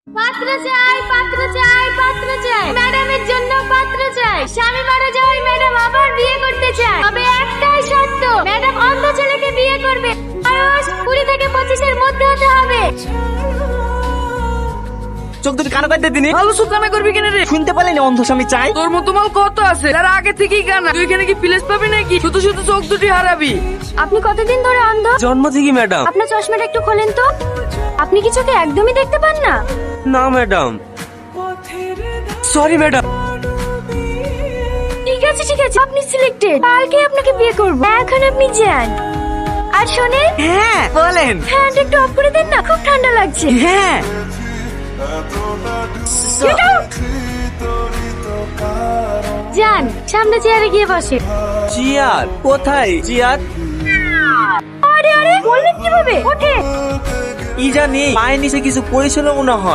পাত্র চাই, পাত্র চাই, পাত্র চাই। ম্যাডামের জন্য পাত্র চাই। স্বামী মারা যাওয়ায় ম্যাডাম আবার বিয়ে করতে চায়। তবে একটাই শর্ত, ম্যাডাম অন্ধ ছেলেকে বিয়ে করবে। বয়স 20 থেকে 25-এর মধ্যে হতে হবে। চোখ দুটো কানা কাটতে দিনি। ভালো সুকানা করবি কেন রে? শুনতে পারলেন অন্ধ স্বামী চাই। তোর মতো মাল কত আছে যারা আগে থেকেই কানা। তুই এখানে কি প্লেস পাবি নাকি? শুধু শুধু চোখ দুটি হারাবি। আপনি কতদিন ধরে অন্ধ? জন্ম থেকে ম্যাডাম। আপনার চশমাটা একটু খোলেন তো। আপনি কি চোখে একদমই দেখতে পান না? না ম্যাডাম, সরি ম্যাডাম। ঠিক আছে ঠিক আছে, আপনি সিলেক্টেড। কালকে আপনাকে বিয়ে করব। এখন আপনি যান। আর শোনেন, হ্যাঁ বলেন। ফ্যানটা একটু অফ করে দেন না, খুব ঠান্ডা লাগছে। হ্যাঁ Get out! যান, সামনে চেয়ারে গিয়ে বসে। চেয়ার কোথায়? চেয়ার আরে আরে, বললেন কিভাবে? ওঠে। কি জানি পায়ের নিচে কিছু পড়েছিল মনে হয়।